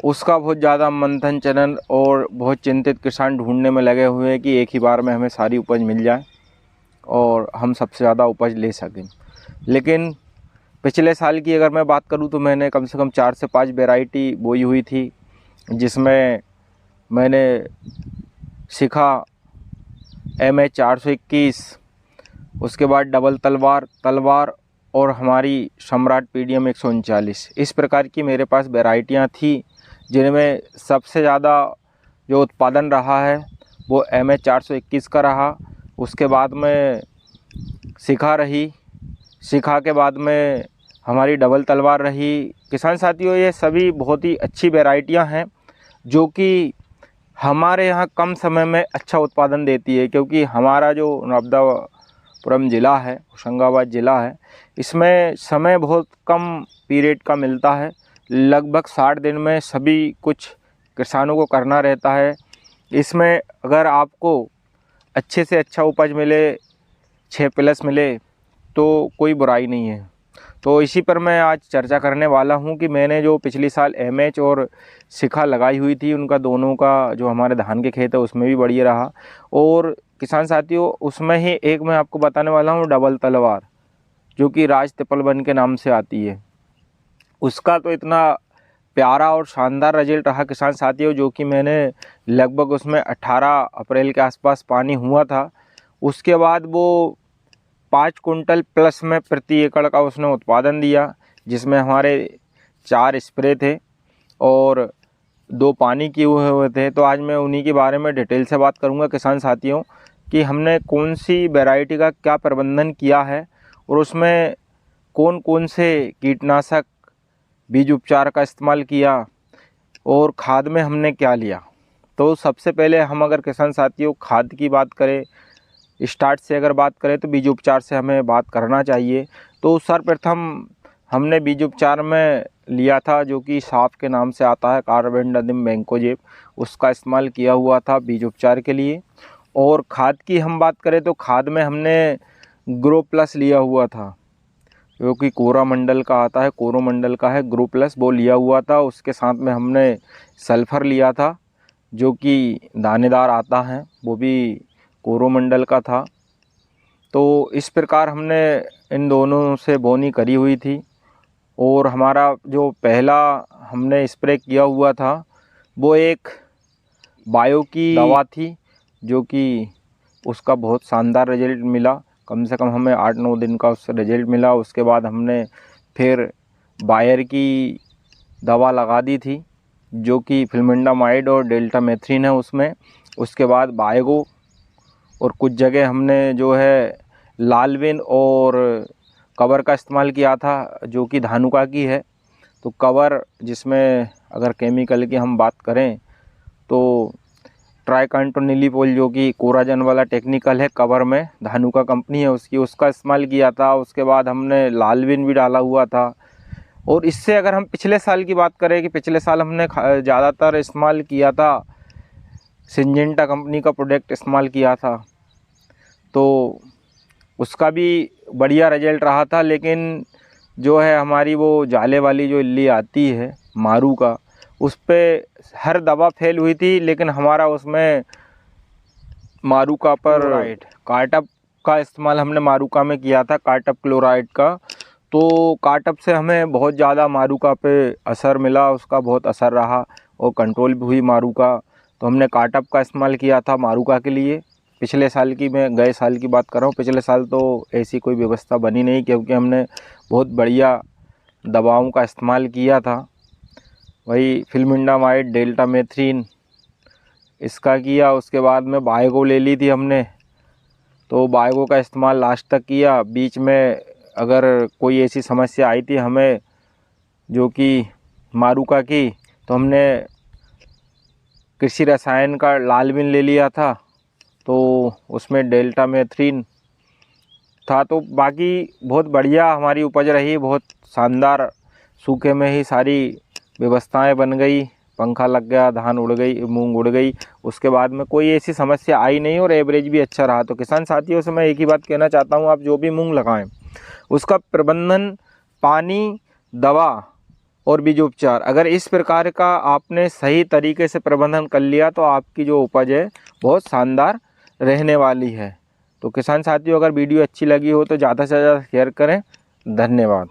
उसका बहुत ज़्यादा मंथन चलन और बहुत चिंतित किसान ढूंढने में लगे हुए हैं कि एक ही बार में हमें सारी उपज मिल जाए और हम सबसे ज़्यादा उपज ले सकें। लेकिन पिछले साल की अगर मैं बात करूं तो मैंने कम से कम 4 से 5 वैरायटी बोई हुई थी, जिसमें मैंने शिखा MH 421, उसके बाद डबल तलवार और हमारी सम्राट PDM 139, इस प्रकार की मेरे पास वैरायटियाँ थी, जिनमें सबसे ज़्यादा जो उत्पादन रहा है वो MH 421 का रहा। उसके बाद में शिखा रही, शिखा के बाद में हमारी डबल तलवार रही। किसान साथियों, ये सभी बहुत ही अच्छी वैरायटियां हैं जो कि हमारे यहाँ कम समय में अच्छा उत्पादन देती है, क्योंकि हमारा जो नर्मदापुरम ज़िला है, होशंगाबाद ज़िला है, इसमें समय बहुत कम पीरियड का मिलता है। लगभग 60 दिन में सभी कुछ किसानों को करना रहता है। इसमें अगर आपको अच्छे से अच्छा उपज मिले, 6+ मिले, तो कोई बुराई नहीं है। तो इसी पर मैं आज चर्चा करने वाला हूं कि मैंने जो पिछली साल MH और शिखा लगाई हुई थी, उनका दोनों का जो हमारे धान के खेत है उसमें भी बढ़िया रहा। और किसान साथियों, उसमें ही एक मैं आपको बताने वाला हूं डबल तलवार, जो कि राज तिपलबन के नाम से आती है। उसका तो इतना प्यारा और शानदार रिजल्ट रहा किसान साथियों, जो कि मैंने लगभग उसमें 18 अप्रैल के आसपास पानी हुआ था। उसके बाद वो 5 कुंटल प्लस में प्रति एकड़ का उसने उत्पादन दिया, जिसमें हमारे 4 स्प्रे थे और 2 पानी किए हुए थे। तो आज मैं उन्हीं के बारे में डिटेल से बात करूंगा किसान साथियों, कि हमने कौन सी वैरायटी का क्या प्रबंधन किया है और उसमें कौन कौन से कीटनाशक, बीज उपचार का इस्तेमाल किया और खाद में हमने क्या लिया। तो सबसे पहले हम अगर किसान साथियों खाद की बात करें, स्टार्ट से अगर बात करें, तो बीज उपचार से हमें बात करना चाहिए। तो सर्वप्रथम हमने बीज उपचार में लिया था जो कि साफ के नाम से आता है, कार्बेंडाजिम मैंकोजेब, उसका इस्तेमाल किया हुआ था बीज उपचार के लिए। और खाद की हम बात करें तो खाद में हमने ग्रो प्लस लिया हुआ था, जो कि कोरोमंडल का आता है, कोरोमंडल का है ग्रो प्लस, वो लिया हुआ था। उसके साथ में हमने सल्फ़र लिया था जो कि दानेदार आता है, वो भी कोरोमंडल का था। तो इस प्रकार हमने इन दोनों से बोनी करी हुई थी। और हमारा जो पहला हमने स्प्रे किया हुआ था वो एक बायो की दवा थी, जो कि उसका बहुत शानदार रिजल्ट मिला। कम से कम हमें 8-9 दिन का उससे रिजल्ट मिला। उसके बाद हमने फिर बायर की दवा लगा दी थी, जो कि फिल्मिंडामाइड और डेल्टामेथ्रिन है उसमें। उसके बाद बायगो, और कुछ जगह हमने जो है लालविन और कवर का इस्तेमाल किया था, जो कि धानुका की है। तो कवर, जिसमें अगर केमिकल की हम बात करें तो ट्राइकंटोनिलीपोल, जो कि कोराजन वाला टेक्निकल है, कवर में धानुका कंपनी है उसकी, उसका इस्तेमाल किया था। उसके बाद हमने लालविन भी डाला हुआ था। और इससे अगर हम पिछले साल की बात करें कि पिछले साल हमने ज़्यादातर इस्तेमाल किया था, सिंजेंटा कंपनी का प्रोडक्ट इस्तेमाल किया था, तो उसका भी बढ़िया रिजल्ट रहा था। लेकिन जो है हमारी वो जाले वाली जो इल्ली आती है मारू का, उस पर हर दवा फेल हुई थी, लेकिन हमारा उसमें मारूका पर कार्टप का इस्तेमाल हमने मारूका में किया था, कार्टप क्लोराइड का। तो कार्टप से हमें बहुत ज़्यादा मारूका पे असर मिला, उसका बहुत असर रहा और कंट्रोल भी हुई मारूका। तो हमने कार्टप का इस्तेमाल किया था मारूका के लिए। पिछले साल की, मैं गए साल की बात कर रहा हूँ, पिछले साल तो ऐसी कोई व्यवस्था बनी नहीं, क्योंकि हमने बहुत बढ़िया दवाओं का इस्तेमाल किया था। वही फिल्मिंडामाइड, डेल्टामेथ्रिन, इसका किया। उसके बाद में बायगो ले ली थी हमने, तो बायगो का इस्तेमाल लास्ट तक किया। बीच में अगर कोई ऐसी समस्या आई थी हमें, जो कि मारूका की, तो हमने कृषि रसायन का लालविन ले लिया था, तो उसमें डेल्टामेथ्रिन था। तो बाकी बहुत बढ़िया हमारी उपज रही, बहुत शानदार। सूखे में ही सारी व्यवस्थाएं बन गई, पंखा लग गया, धान उड़ गई, मूंग उड़ गई। उसके बाद में कोई ऐसी समस्या आई नहीं और एवरेज भी अच्छा रहा। तो किसान साथियों से मैं एक ही बात कहना चाहता हूँ, आप जो भी मूंग लगाएं उसका प्रबंधन, पानी, दवा और बीज उपचार, अगर इस प्रकार का आपने सही तरीके से प्रबंधन कर लिया तो आपकी जो उपज है बहुत शानदार रहने वाली है। तो किसान साथियों, अगर वीडियो अच्छी लगी हो तो ज़्यादा से ज़्यादा शेयर करें। धन्यवाद।